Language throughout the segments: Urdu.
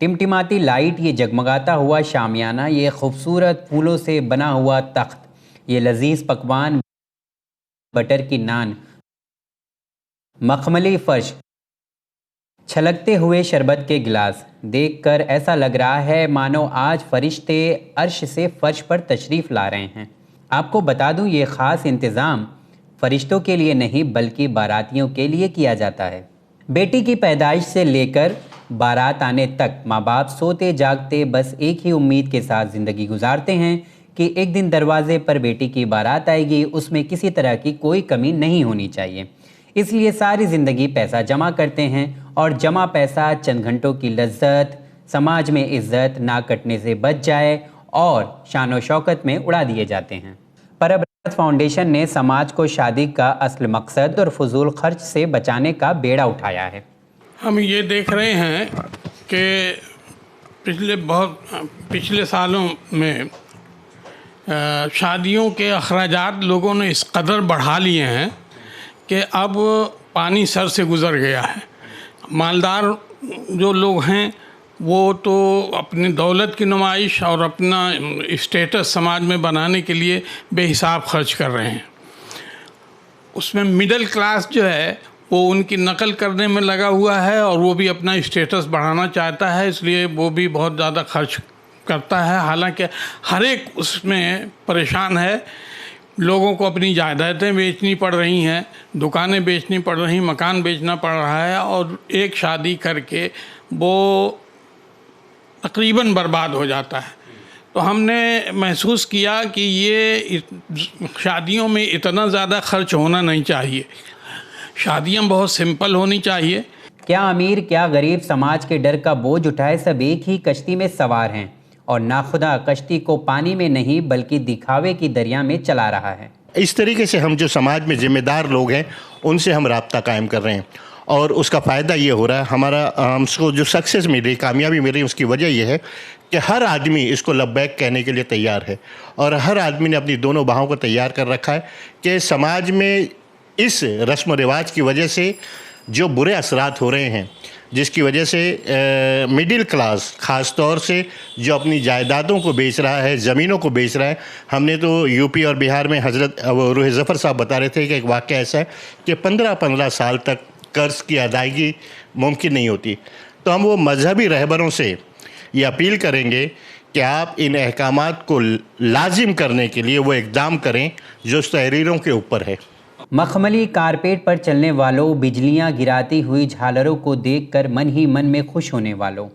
ٹمٹماتی لائٹ، یہ جگمگاتا ہوا شامیانہ، یہ خوبصورت پھولوں سے بنا ہوا تخت، یہ لذیذ پکوان، بٹر کی نان، مخملی فرش، چھلکتے ہوئے شربت کے گلاس، دیکھ کر ایسا لگ رہا ہے مانو آج فرشتے عرش سے فرش پر تشریف لا رہے ہیں۔ آپ کو بتا دوں یہ خاص انتظام فرشتوں کے لیے نہیں بلکہ باراتیوں کے لیے کیا جاتا ہے۔ بیٹی کی پیدائش سے لے کر بارات آنے تک ماں باپ سوتے جاگتے بس ایک ہی امید کے ساتھ زندگی گزارتے ہیں کہ ایک دن دروازے پر بیٹی کی بارات آئے گی، اس میں کسی طرح کی کوئی کمی نہیں ہونی چاہیے۔ اس لیے ساری زندگی پیسہ جمع کرتے ہیں اور جمع پیسہ چند گھنٹوں کی لذت، سماج میں عزت نہ کٹنے سے بچ جائے اور شان و شوکت میں اڑا دیے جاتے ہیں۔ پر اب راحت فاؤنڈیشن نے سماج کو شادی کا اصل مقصد اور فضول خرچ سے بچانے کا بیڑا اٹھایا ہے۔ ہم یہ دیکھ رہے ہیں کہ پچھلے سالوں میں شادیوں کے اخراجات لوگوں نے اس قدر بڑھا لیے ہیں کہ اب پانی سر سے گزر گیا ہے۔ مالدار جو لوگ ہیں وہ تو اپنی دولت کی نمائش اور اپنا اسٹیٹس سماج میں بنانے کے لیے بے حساب خرچ کر رہے ہیں۔ اس میں مڈل کلاس جو ہے وہ ان کی نقل کرنے میں لگا ہوا ہے اور وہ بھی اپنا اسٹیٹس بڑھانا چاہتا ہے، اس لیے وہ بھی بہت زیادہ خرچ کرتا ہے، حالانکہ ہر ایک اس میں پریشان ہے۔ لوگوں کو اپنی جائیدادیں بیچنی پڑ رہی ہیں، دکانیں بیچنی پڑ رہی ہیں، مکان بیچنا پڑ رہا ہے اور ایک شادی کر کے وہ تقریباً برباد ہو جاتا ہے۔ تو ہم نے محسوس کیا کہ یہ شادیوں میں اتنا زیادہ خرچ ہونا نہیں چاہیے، شادیاں بہت سمپل ہونی چاہیے۔ کیا امیر کیا غریب سماج کے ڈر کا بوجھ اٹھائے سب ایک ہی کشتی میں سوار ہیں اور ناخدا کشتی کو پانی میں نہیں بلکہ دکھاوے کی دریا میں چلا رہا ہے۔ اس طریقے سے ہم جو سماج میں ذمہ دار لوگ ہیں ان سے ہم رابطہ قائم کر رہے ہیں اور اس کا فائدہ یہ ہو رہا ہے، ہم کو جو سکسیس ملی، کامیابی ملی، اس کی وجہ یہ ہے کہ ہر آدمی اس کو لبیک کہنے کے لیے تیار ہے اور ہر آدمی نے اپنی دونوں باہوں کو تیار کر رکھا ہے کہ سماج میں اس رسم و رواج کی وجہ سے جو برے اثرات ہو رہے ہیں، جس کی وجہ سے مڈل کلاس خاص طور سے جو اپنی جائیدادوں کو بیچ رہا ہے، زمینوں کو بیچ رہا ہے۔ ہم نے تو یو پی اور بہار میں حضرت روح ظفر صاحب بتا رہے تھے کہ ایک واقعہ ایسا ہے کہ 15 سال تک قرض کی ادائیگی ممکن نہیں ہوتی۔ تو ہم وہ مذہبی رہبروں سے یہ اپیل کریں گے کہ آپ ان احکامات کو لازم کرنے کے لیے وہ اقدام کریں جو اس تحریروں کے اوپر ہے۔ مخملی کارپیٹ پر چلنے والوں، بجلیاں گراتی ہوئی جھالروں کو دیکھ کر من ہی من میں خوش ہونے والوں،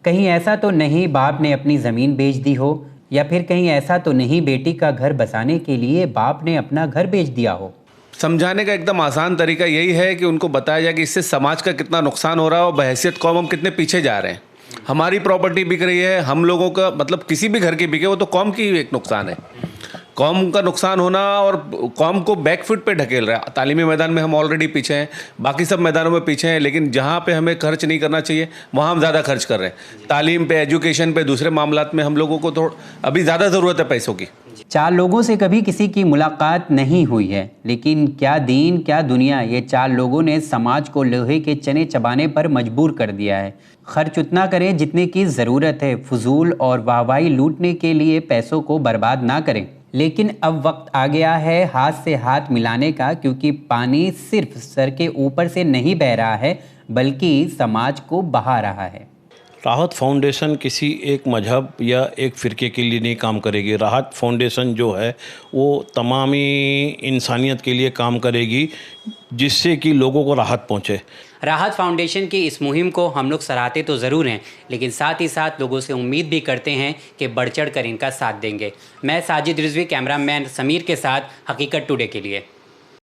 کہیں ایسا تو نہیں باپ نے اپنی زمین بیچ دی ہو، یا پھر کہیں ایسا تو نہیں بیٹی کا گھر بسانے کے لیے باپ نے اپنا گھر بیچ دیا ہو۔ سمجھانے کا ایک دم آسان طریقہ یہی ہے کہ ان کو بتایا جائے کہ اس سے سماج کا کتنا نقصان ہو رہا ہے اور بحیثیت قوم ہم کتنے پیچھے جا رہے ہیں۔ ہماری پراپرٹی بک رہی ہے، ہم لوگوں کا مطلب کسی بھی گھر کی بکے وہ تو قوم کی ایک نقصان ہے، قوم کا نقصان ہونا اور قوم کو بیک فٹ پہ ڈھکیل رہا ہے۔ تعلیمی میدان میں ہم آلریڈی پیچھے ہیں، باقی سب میدانوں میں پیچھے ہیں، لیکن جہاں پہ ہمیں خرچ نہیں کرنا چاہیے وہاں ہم زیادہ خرچ کر رہے ہیں۔ تعلیم پہ، ایجوکیشن پہ، دوسرے معاملات میں ہم لوگوں کو ابھی زیادہ ضرورت ہے پیسوں کی۔ چار لوگوں سے کبھی کسی کی ملاقات نہیں ہوئی ہے، لیکن کیا دین کیا دنیا، یہ چار لوگوں نے سماج کو لوہے کے چنے چبانے پر مجبور کر دیا ہے۔ خرچ اتنا کریں جتنے کی ضرورت ہے، فضول اور واہوائی لوٹنے کے لیے پیسوں کو برباد نہ کریں۔ لیکن اب وقت آ گیا ہے ہاتھ سے ہاتھ ملانے کا، کیونکہ پانی صرف سر کے اوپر سے نہیں بہہ رہا ہے بلکہ سماج کو بہا رہا ہے۔ راحت فاؤنڈیشن کسی ایک مذہب یا ایک فرقے کے لیے نہیں کام کرے گی۔ راحت فاؤنڈیشن جو ہے وہ تمامی انسانیت کے لیے کام کرے گی جس سے کہ لوگوں کو راحت پہنچے۔ راحت فاؤنڈیشن کی اس مہم کو ہم لوگ سراہتے تو ضرور ہیں، لیکن ساتھ ہی ساتھ لوگوں سے امید بھی کرتے ہیں کہ بڑھ چڑھ کر ان کا ساتھ دیں گے۔ میں ساجد رضوی، کیمرہ مین سمیر کے ساتھ، حقیقت ٹوڈے کے لیے۔